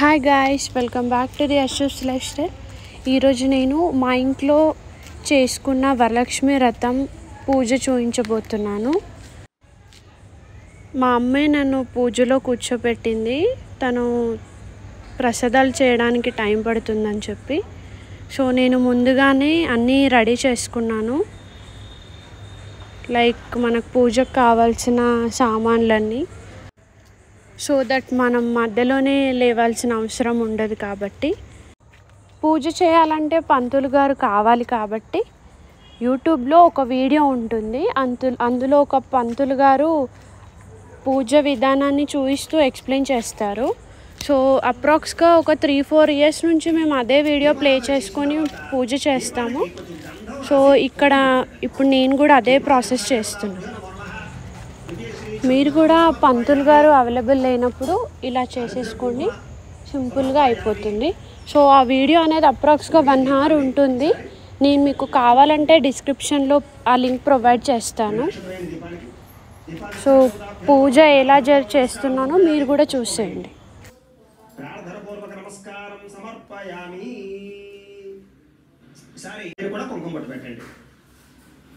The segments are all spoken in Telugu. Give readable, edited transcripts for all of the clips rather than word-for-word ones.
Hi guys, welcome back to the అశోస్ లైఫ్ స్టైల్. ఈరోజు నేను మా ఇంట్లో చేసుకున్న వరలక్ష్మి వ్రతం పూజ చూపించబోతున్నాను. మా అమ్మే నన్ను పూజలో కూర్చోపెట్టింది. తను ప్రసాదాలు చేయడానికి టైం పడుతుందని చెప్పి. సో నేను ముందుగానే అన్నీ రెడీ చేసుకున్నాను. లైక్ మనకు పూజకు కావాల్సిన సామాన్లన్నీ, సో దట్ మనం మధ్యలోనే లేవాల్సిన అవసరం ఉండదు. కాబట్టి పూజ చేయాలంటే పంతులు గారు కావాలి. కాబట్టి యూట్యూబ్లో ఒక వీడియో ఉంటుంది. అందులో ఒక పంతులు గారు పూజ విధానాన్ని చూపిస్తూ ఎక్స్ప్లెయిన్ చేస్తారు. సో అప్రాక్స్గా ఒక 3-4 ఇయర్స్ నుంచి మేము అదే వీడియో ప్లే చేసుకొని పూజ చేస్తాము. సో ఇప్పుడు నేను కూడా అదే ప్రాసెస్ చేస్తున్నాను. మీరు కూడా పంతులు గారు అవైలబుల్ లేనప్పుడు ఇలా చేసేసుకోండి, సింపుల్గా అయిపోతుంది. సో ఆ వీడియో అనేది అప్రాక్స్గా 1 hour ఉంటుంది. నేను మీకు కావాలంటే డిస్క్రిప్షన్లో ఆ లింక్ ప్రొవైడ్ చేస్తాను. సో పూజ ఎలా చేస్తున్నానో మీరు కూడా చూసేయండి.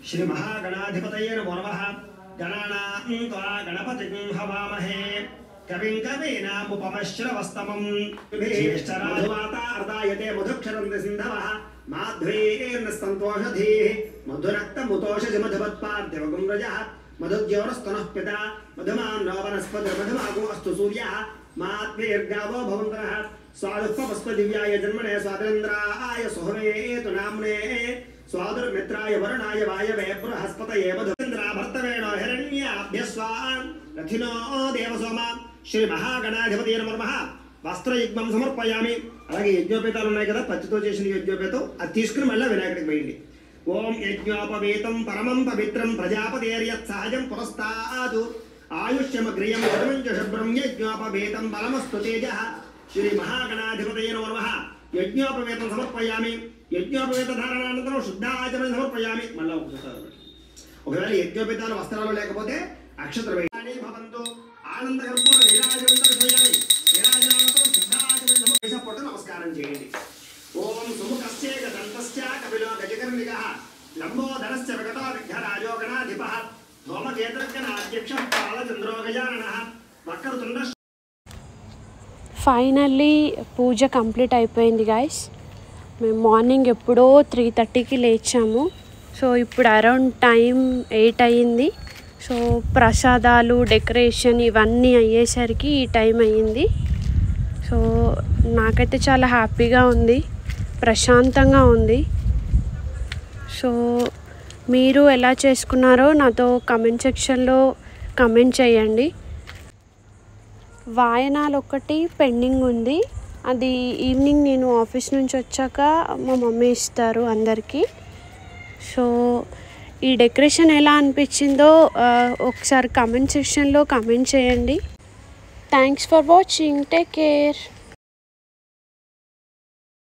శ్రీ మహాగణాధిపతయే నమో నమః. గణానాం త్వా గణపతిం హవామహే కవిం కవీనాముపమశ్రవస్తమం. జ్యేష్ఠరాజమాతా అర్దాయతే మధుక్షరంతి సింధవః మాధ్వీర్న సంతోషధీః మధురక్తముతోషజ మధువత్పాద్యవగం రజః మధుజ్యోరస్తనః పితా మధుమాన్నో వనస్పతిర్మధుమాగో అస్తు సూర్యః మాద్వీర్గావో భవంతః స్వాదుఃపస్ప దివ్యాయ జన్మనే స్వాతంద్రాయ సుహవేతు నామ్నే స్వాదుర్మిత్రాయ వరుణాయ వాయవే బృహస్పతయే మధుంద్రాభర్తవేణో హిరణ్యాభ్యస్వాన్ రథినో దేవసోమ. శ్రీ మహాగణాధిపతయే నమో నమః. వస్త్రయుగ్మం సమర్పయామి. అలాగే యజ్ఞోపేతాలు ఉన్నాయి కదా, పచ్చితో చేసిన యజ్ఞోపేతం, అది తీసుకుని మళ్ళీ వినాయకుడికి వేయండి. ఓం యజ్ఞోపవేతం పరమం పవిత్రం ప్రజాపతేర్యత్ సహజం పురస్తాదు ఆయుష్యమగ్రియం యజమంచ శుభ్రం యజ్ఞోపవేతం బలమస్తు తేజః. శ్రీ మహాగణాధిపతయే నమో నమః. యజ్ఞోపవేతం సమర్పయామి. యజ్ఞోపవేత ధారణానంతరం శుద్ధాచమనం సమర్పయామి. మళ్ళీ ఒకవేళ యజ్ఞోపేతాలు వస్త్రాలు లేకపోతే అక్షత్ర భవంతు ఆనందకర్పూర నమస్కారం చేయండి. ఓం సుముఖస్య దంతస్య కపిలో గజకర్ణికః లంబోదరస్య వికటో విఘ్నరాజో గణాధిపః ధూమకేతుర్గణాధ్యక్షః పాలచంద్రో గజాననః వక్రతుండ. ఫైనల్లీ పూజ కంప్లీట్ అయిపోయింది గాయస్. మేము మార్నింగ్ ఎప్పుడో 3:30కి లేచాము. సో ఇప్పుడు అరౌండ్ టైం 8 అయ్యింది. సో ప్రసాదాలు, డెకరేషన్ ఇవన్నీ అయ్యేసరికి ఈ టైం అయ్యింది. సో నాకైతే చాలా హ్యాపీగా ఉంది, ప్రశాంతంగా ఉంది. సో మీరు ఎలా చేసుకున్నారో నాతో కమెంట్ సెక్షన్లో కమెంట్ చేయండి. వాయనాలు ఒకటి పెండింగ్ ఉంది. అది ఈవినింగ్ నేను ఆఫీస్ నుంచి వచ్చాక మా మమ్మీ ఇస్తారు అందరికీ. సో ఈ డెకరేషన్ ఎలా అనిపించిందో ఒకసారి కమెంట్ సెక్షన్లో కమెంట్ చేయండి. Thanks for watching. Take care.